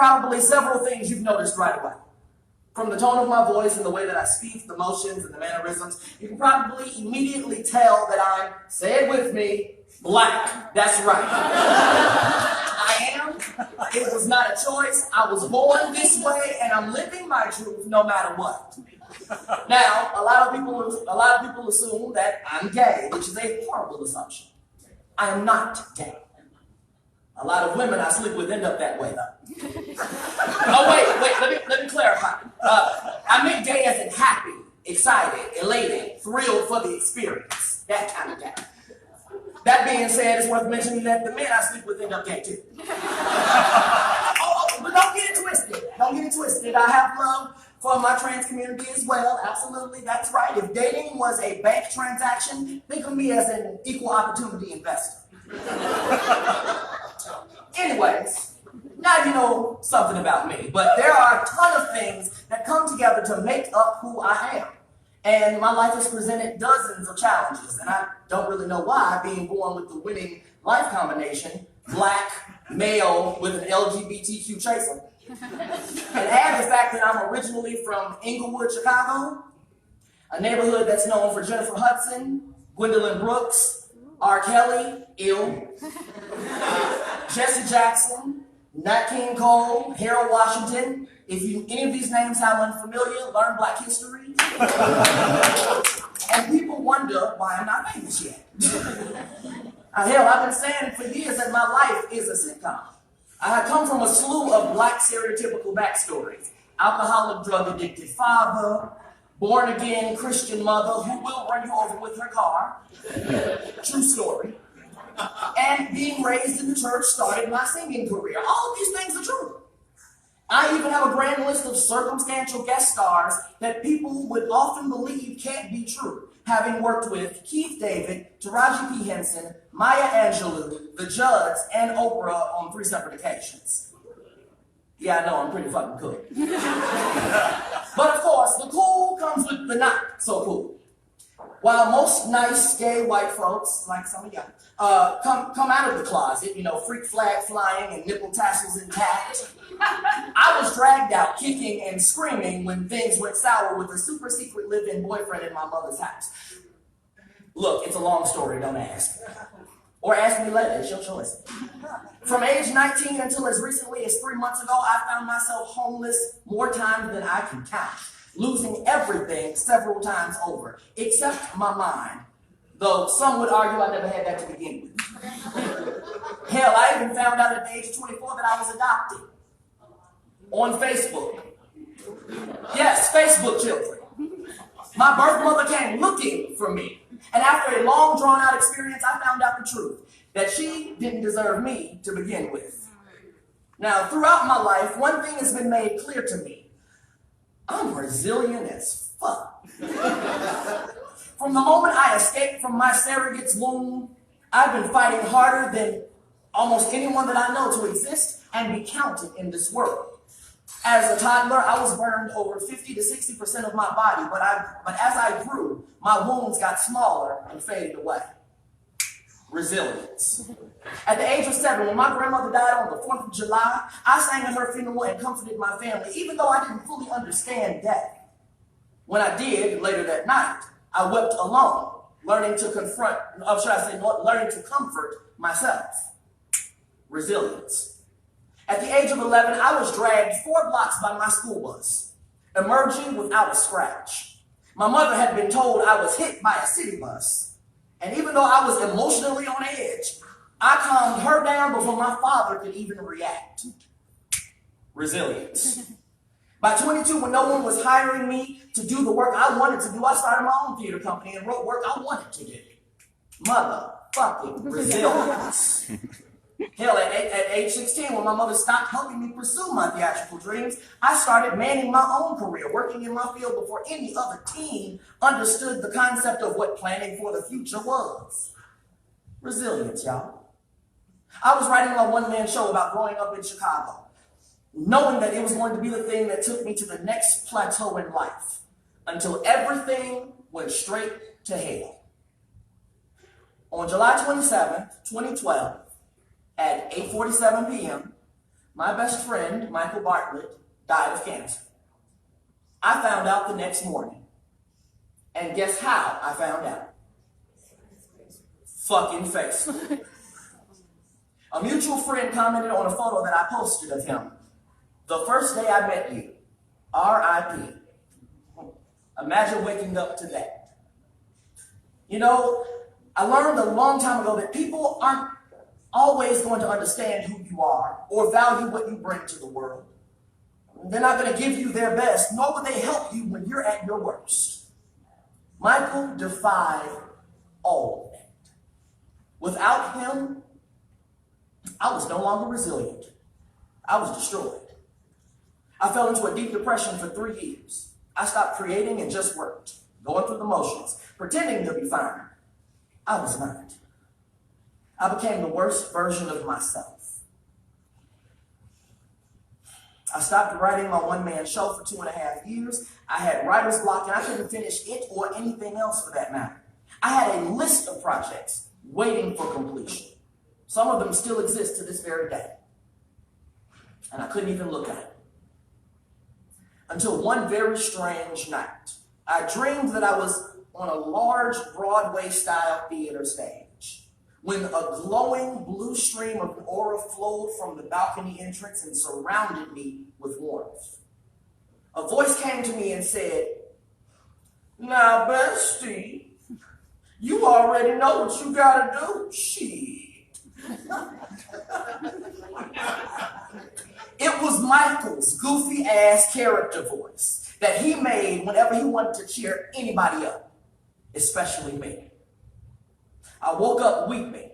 probably several things you've noticed right away. From the tone of my voice and the way that I speak, the motions and the mannerisms, you can probably immediately tell that I'm, say it with me, black. That's right. I am. It was not a choice. I was born this way, and I'm living my truth no matter what. Now, a lot of people assume that I'm gay, which is a horrible assumption. I am not gay. A lot of women I sleep with end up that way, though. Oh, wait, let me clarify. I meant gay as in happy, excited, elated, thrilled for the experience. That kind of gay. That being said, it's worth mentioning that the men I sleep with end up gay, too. But don't get it twisted. Don't get it twisted. I have love for my trans community as well. Absolutely, that's right. If dating was a bank transaction, think of me as an equal opportunity investor. Anyways, now you know something about me, but there are a ton of things that come together to make up who I am. And my life has presented dozens of challenges, and I don't really know why, being born with the winning life combination, black, male, with an LGBTQ chaser. And add the fact that I'm originally from Inglewood, Chicago, a neighborhood that's known for Jennifer Hudson, Gwendolyn Brooks, R. Kelly, ill, Jesse Jackson, Nat King Cole, Harold Washington. If any of these names sound unfamiliar, learn Black history. And people wonder why I'm not famous yet. Hell, I've been saying for years that my life is a sitcom. I had come from a slew of Black stereotypical backstories. Alcoholic, drug-addicted father, born-again Christian mother who will run you over with her car. True story. And being raised in the church started my singing career. All of these things are true. I even have a grand list of circumstantial guest stars that people would often believe can't be true, having worked with Keith David, Taraji P. Henson, Maya Angelou, the Judds, and Oprah on 3 separate occasions. Yeah, I know, I'm pretty fucking cool. But of course, the cool comes with the not so cool. While most nice gay white folks, like some of y'all, come out of the closet, you know, freak flag flying and nipple tassels intact, I was dragged out kicking and screaming when things went sour with a super secret live-in boyfriend in my mother's house. Look, it's a long story, don't ask. Or ask me later, it's your choice. From age 19 until as recently as 3 months ago, I found myself homeless more times than I can count, losing everything several times over, except my mind. Though some would argue I never had that to begin with. Hell, I even found out at the age of 24 that I was adopted. On Facebook. Yes, Facebook children. My birth mother came looking for me. And after a long, drawn-out experience, I found out the truth, that she didn't deserve me to begin with. Now, throughout my life, one thing has been made clear to me. I'm resilient as fuck. From the moment I escaped from my surrogate's womb, I've been fighting harder than almost anyone that I know to exist and be counted in this world. As a toddler, I was burned over 50 to 60% of my body, but as I grew, my wounds got smaller and faded away. Resilience. At the age of 7, when my grandmother died on the 4th of July, I sang at her funeral and comforted my family, even though I didn't fully understand death. When I did, later that night, I wept alone, learning to comfort myself. Resilience. At the age of 11, I was dragged 4 blocks by my school bus, emerging without a scratch. My mother had been told I was hit by a city bus, and even though I was emotionally on edge, I calmed her down before my father could even react. Resilience. By 22, when no one was hiring me to do the work I wanted to do, I started my own theater company and wrote work I wanted to do. Motherfucking resilience. Hell, at age 16, when my mother stopped helping me pursue my theatrical dreams, I started manning my own career, working in my field before any other teen understood the concept of what planning for the future was. Resilience, y'all. I was writing my one-man show about growing up in Chicago, knowing that it was going to be the thing that took me to the next plateau in life, until everything went straight to hell. On July 27th, 2012, at 8:47 p.m., My best friend, Michael Bartlett, died of cancer. I found out the next morning. And guess how I found out? Fucking Facebook. A mutual friend commented on a photo that I posted of him. The first day I met you, R.I.P. Imagine waking up to that. You know, I learned a long time ago that people aren't always going to understand who you are or value what you bring to the world. They're not going to give you their best, nor will they help you when you're at your worst. Michael defied all of that. Without him, I was no longer resilient. I was destroyed. I fell into a deep depression for 3 years. I stopped creating and just worked, going through the motions, pretending to be fine. I was not. I became the worst version of myself. I stopped writing my one-man show for 2.5 years. I had writer's block and I couldn't finish it or anything else for that matter. I had a list of projects waiting for completion. Some of them still exist to this very day. And I couldn't even look at it. Until one very strange night, I dreamed that I was on a large Broadway-style theater stage when a glowing blue stream of aura flowed from the balcony entrance and surrounded me with warmth. A voice came to me and said, "Now, bestie, you already know what you gotta do. Shit." It was Michael's goofy ass character voice that he made whenever he wanted to cheer anybody up, especially me. I woke up weeping.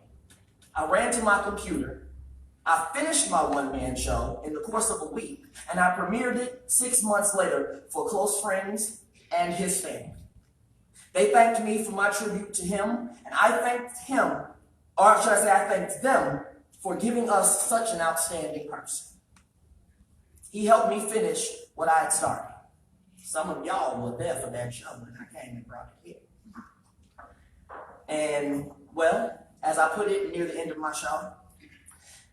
I ran to my computer. I finished my one-man show in the course of a week, and I premiered it 6 months later for close friends and his family. They thanked me for my tribute to him, and I thanked him, or should I say I thanked them, for giving us such an outstanding person. He helped me finish what I had started. Some of y'all were there for that show when I came and brought it here. And, well, as I put it near the end of my show,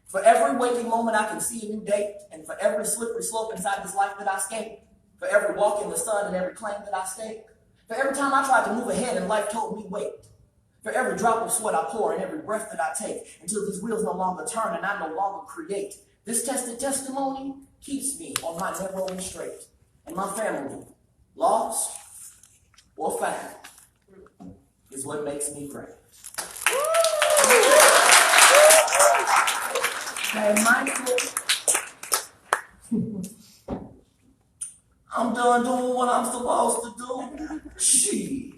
for every waking moment I can see a new date, and for every slippery slope inside this life that I skate, for every walk in the sun and every claim that I stake, for every time I tried to move ahead and life told me wait, for every drop of sweat I pour and every breath that I take, until these wheels no longer turn and I no longer create, this tested testimony keeps me on my narrow and straight, and my family, lost or found, is what makes me great. Hey, Michael, I'm done doing what I'm supposed to do. Shit.